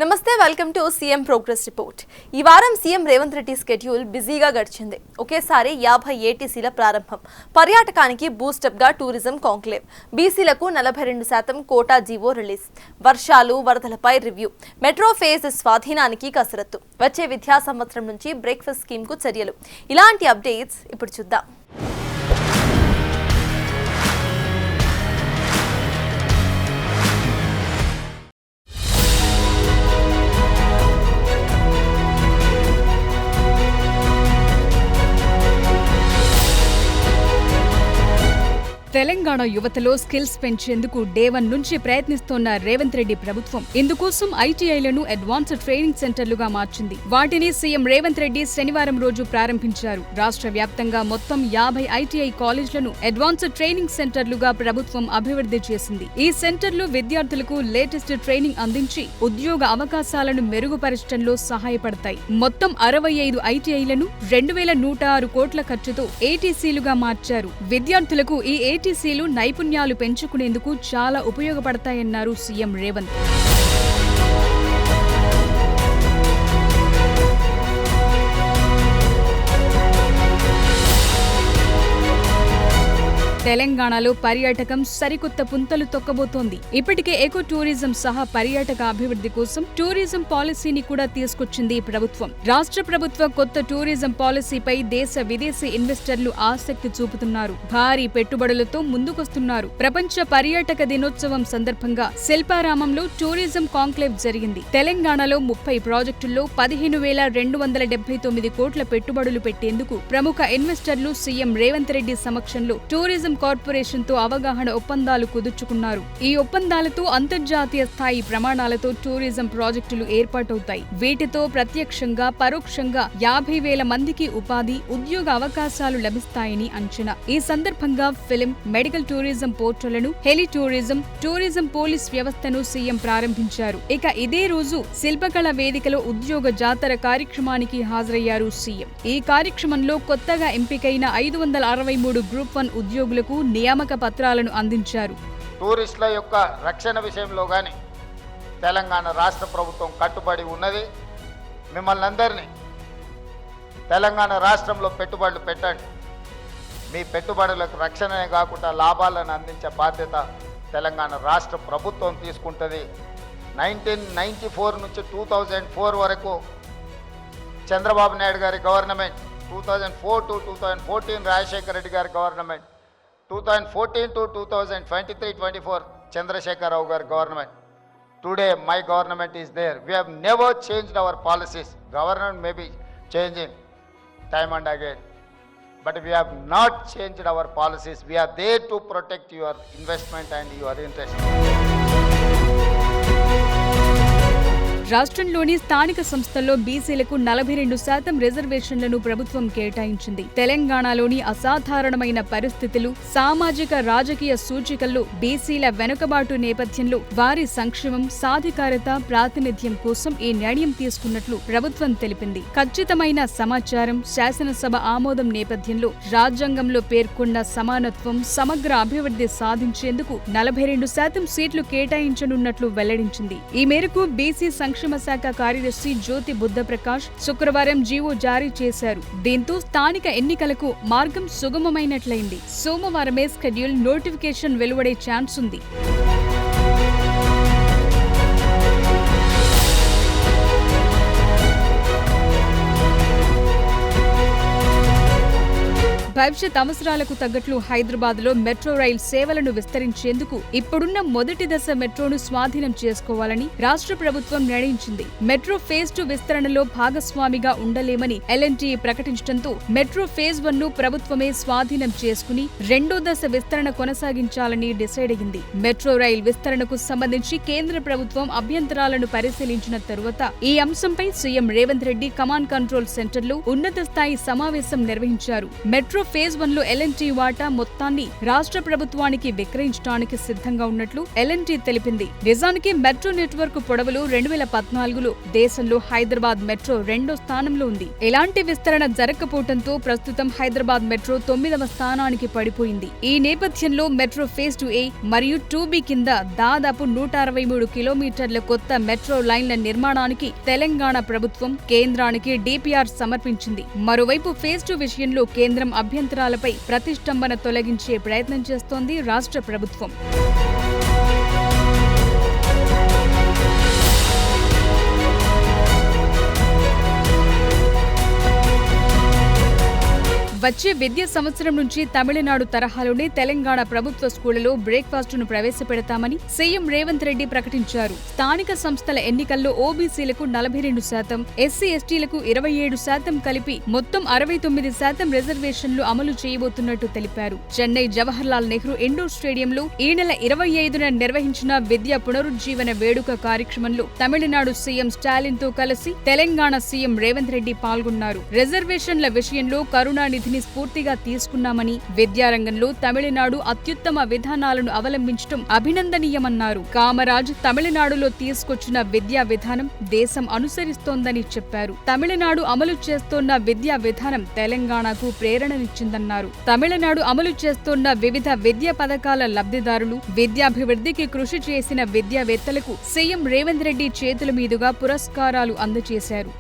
నమస్తే, welcome to CM progress report. ఈ వారం సీఎం రేవంత్ రెడ్డి స్కెడ్యూల్ బిజీగా గడిచింది. ఒకేసారి 50 ఏటీసీల ప్రారంభం, పర్యాటకానికి బూస్టప్ గా టూరిజం కాంక్లేవ్, బీసీలకు 42% కోటా జీవో రిలీజ్, వర్షాలు వరదలపై రివ్యూ, మెట్రో ఫేజ్ స్వాధీనానికి కసరత్తు, వచ్చే విద్యా సంవత్సరం నుంచి బ్రేక్ఫాస్ట్ స్కీమ్ కు చర్యలు. ఇలాంటి అప్డేట్స్ ఇప్పుడు చూద్దాం. తెలంగాణ యువతలో స్కిల్స్ పెంచేందుకు డే 1 నుంచి ప్రయత్నిస్తోన్న రేవంత్ రెడ్డి ప్రభుత్వం ఇందుకోసం ఐటీఐలను అడ్వాన్స్డ్ ట్రైనింగ్ సెంటర్లుగా మార్చింది. వాటిని సీఎం రేవంత్ రెడ్డి శనివారం రోజు ప్రారంభించారు. రాష్ట్ర వ్యాప్తంగా మొత్తం 50 ఐటీఐ కాలేజ్లను అడ్వాన్స్డ్ ట్రైనింగ్ సెంటర్లుగా ప్రభుత్వం అభివృద్ధి చేసింది. ఈ సెంటర్లు విద్యార్థులకు లేటెస్ట్ ట్రైనింగ్ అందించి ఉద్యోగ అవకాశాలను మెరుగుపరచడంలో సహాయపడతాయి. మొత్తం 65 ఐటీఐలను 2106 కోట్ల ఖర్చుతో ఏటీసీలుగా మార్చారు. విద్యార్థులకు ఈ ఏటీసీలు నైపుణ్యాలు పెంచుకునేందుకు చాలా ఉపయోగపడతాయన్నారు సీఎం రేవంత్. తెలంగాణలో పర్యాటకం సరికొత్త పుంతలు తొక్కబోతోంది. ఇప్పటికే ఎకో టూరిజం సహా పర్యాటక అభివృద్ధి కోసం టూరిజం పాలసీని కూడా తీసుకొచ్చింది ప్రభుత్వం. రాష్ట్ర ప్రభుత్వ కొత్త టూరిజం పాలసీపై దేశ విదేశీ ఇన్వెస్టర్లు ఆసక్తి చూపుతున్నారు. భారీ పెట్టుబడులతో ముందుకొస్తున్నారు. ప్రపంచ పర్యాటక దినోత్సవం సందర్భంగా శిల్పారామంలో టూరిజం కాంక్లేవ్ జరిగింది. తెలంగాణలో 30 ప్రాజెక్టుల్లో 15,279 కోట్ల పెట్టుబడులు పెట్టేందుకు ప్రముఖ ఇన్వెస్టర్లు సీఎం రేవంత్ రెడ్డి సమక్షంలో టూరిజం కార్పొరేషన్ తో అవగాహన ఒప్పందాలు కుదుర్చుకున్నారు. ఈ ఒప్పందాలతో అంతర్జాతీయ స్థాయి ప్రమాణాలతో టూరిజం ప్రాజెక్టులు ఏర్పాటవుతాయి. వీటితో ప్రత్యక్షంగా పరోక్షంగా 50,000 మందికి ఉపాధి, ఉద్యోగ అవకాశాలు లభిస్తాయని అంచనా. ఈ సందర్భంగా ఫిలిం, మెడికల్ టూరిజం పోర్టళ్లను, హెలి టూరిజం, టూరిజం పోలీస్ వ్యవస్థను సీఎం ప్రారంభించారు. ఇక ఇదే రోజు శిల్పకళ వేదికలో ఉద్యోగ జాతర కార్యక్రమానికి హాజరయ్యారు సీఎం. ఈ కార్యక్రమంలో కొత్తగా ఎంపికైన 563 గ్రూప్ 1 ఉద్యోగులకు నియామక పత్రాలను అందించారు. టూరిస్టుల యొక్క రక్షణ విషయంలో కానీ తెలంగాణ రాష్ట్ర ప్రభుత్వం కట్టుబడి ఉన్నది. మిమ్మల్ని అందరినీ తెలంగాణ రాష్ట్రంలో పెట్టుబడులు పెట్టండి. మీ పెట్టుబడులకు రక్షణనే కాకుండా లాభాలను అందించే బాధ్యత తెలంగాణ రాష్ట్ర ప్రభుత్వం తీసుకుంటుంది. 1994 నుంచి 2004 వరకు చంద్రబాబు నాయుడు గారి గవర్నమెంట్, 2004 to 2014 రాజశేఖర రెడ్డి గారి గవర్నమెంట్, 2014 to 2023-24 Chandrasekhar Rao గారి government. Today my government is there. We have never changed our policies. Government may be changing time and again, but we have not changed our policies. We are there to protect your investment and your interest. రాష్ట్రంలోని స్థానిక సంస్థల్లో బీసీలకు 42% రిజర్వేషన్లను ప్రభుత్వం కేటాయించింది. తెలంగాణలోని అసాధారణమైన పరిస్థితులు, సామాజిక రాజకీయ సూచికల్లో బీసీల వెనుకబాటు నేపథ్యంలో వారి సంక్షేమం, సాధికారత, ప్రాతినిధ్యం కోసం ఈ నిర్ణయం తీసుకున్నట్లు ప్రభుత్వం తెలిపింది. ఖచ్చితమైన సమాచారం, శాసనసభ ఆమోదం నేపథ్యంలో రాజ్యాంగంలో పేర్కొన్న సమానత్వం, సమగ్ర అభివృద్ధి సాధించేందుకు 42% సీట్లు కేటాయించనున్నట్లు వెల్లడించింది. ఈ మేరకు బీసీ సంక్షేమ శాఖ కార్యదర్శి జ్యోతి బుద్ధప్రకాష్ శుక్రవారం జీవో జారీ చేశారు. దీంతో స్థానిక ఎన్నికలకు మార్గం సుగమమైనట్లయింది. సోమవారమే షెడ్యూల్ నోటిఫికేషన్ వెలువడే ఛాన్స్ ఉంది. భవిష్యత్ అవసరాలకు తగ్గట్లు హైదరాబాద్ లో మెట్రో రైల్ సేవలను విస్తరించేందుకు ఇప్పుడున్న మొదటి దశ మెట్రోను స్వాధీనం చేసుకోవాలని రాష్ట్ర ప్రభుత్వం నిర్ణయించింది. మెట్రో ఫేజ్ 2 విస్తరణలో భాగస్వామిగా ఉండలేమని ఎల్ఎన్టీ ప్రకటించడంతో మెట్రో ఫేజ్ 1 ను ప్రభుత్వమే స్వాధీనం చేసుకుని రెండో దశ విస్తరణ కొనసాగించాలని డిసైడ్ అయింది. మెట్రో రైల్ విస్తరణకు సంబంధించి కేంద్ర ప్రభుత్వం అభ్యంతరాలను పరిశీలించిన తరువాత ఈ అంశంపై CM Revanth Reddy command control సెంటర్లో ఉన్నత స్థాయి సమావేశం నిర్వహించారు. మెట్రో ఫేజ్ 1 లో L&T వాటా మొత్తాన్ని రాష్ట్ర ప్రభుత్వానికి విక్రయించడానికి సిద్ధంగా ఉన్నట్లు L&T తెలిపింది. నిజానికి మెట్రో నెట్వర్క్ పొడవులు 2014లో దేశంలో హైదరాబాద్ మెట్రో 2వ స్థానంలో ఉంది. ఎలాంటి విస్తరణ జరగకపోవడంతో ప్రస్తుతం హైదరాబాద్ మెట్రో 9వ స్థానానికి పడిపోయింది. ఈ నేపథ్యంలో మెట్రో ఫేజ్ 2A మరియు 2B కింద దాదాపు 163 కిలోమీటర్ల కొత్త మెట్రో లైన్ల నిర్మాణానికి తెలంగాణ ప్రభుత్వం కేంద్రానికి DPR సమర్పించింది. మరోవైపు ఫేజ్ 2 విషయంలో కేంద్రం అభ్యంతరాలపై ప్రతిష్టంభన తొలగించే ప్రయత్నం చేస్తోంది రాష్ట్ర ప్రభుత్వం. వచ్చే విద్యా సంవత్సరం నుంచి తమిళనాడు తరహాలోనే తెలంగాణ ప్రభుత్వ స్కూళ్లలో బ్రేక్ఫాస్టును ప్రవేశపెడతామని సీఎం రేవంత్ రెడ్డి ప్రకటించారు. స్థానిక సంస్థల ఎన్నికల్లో ఓబీసీలకు 42%, SC/STలకు 27% కలిపి మొత్తం 69% రిజర్వేషన్లు అమలు చేయబోతున్నట్టు తెలిపారు. చెన్నై జవహర్లాల్ నెహ్రూ ఇండోర్ స్టేడియంలో ఈ నెల 25న నిర్వహించిన విద్యా పునరుజ్జీవన వేడుక కార్యక్రమంలో తమిళనాడు సీఎం స్టాలిన్ తో కలిసి తెలంగాణ సీఎం రేవంత్ రెడ్డి పాల్గొన్నారు. రిజర్వేషన్ల విషయంలో కరుణానిధి స్ఫూర్తిగా తీసుకున్నామని, విద్యారంగంలో తమిళనాడు అత్యుత్తమ విధానాలను అవలంబించడం అభినందనీయమన్నారు. కామరాజ్ తమిళనాడులో తీసుకొచ్చిన విద్యా విధానం దేశం అనుసరిస్తోందని చెప్పారు. తమిళనాడు అమలు చేస్తోన్న విద్యా విధానం తెలంగాణకు ప్రేరణనిచ్చిందన్నారు. తమిళనాడు అమలు చేస్తోన్న వివిధ విద్యా పథకాల లబ్ధిదారులు, విద్యాభివృద్ధికి కృషి చేసిన విద్యావేత్తలకు సీఎం రేవంత్ రెడ్డి చేతుల మీదుగా పురస్కారాలు అందజేశారు.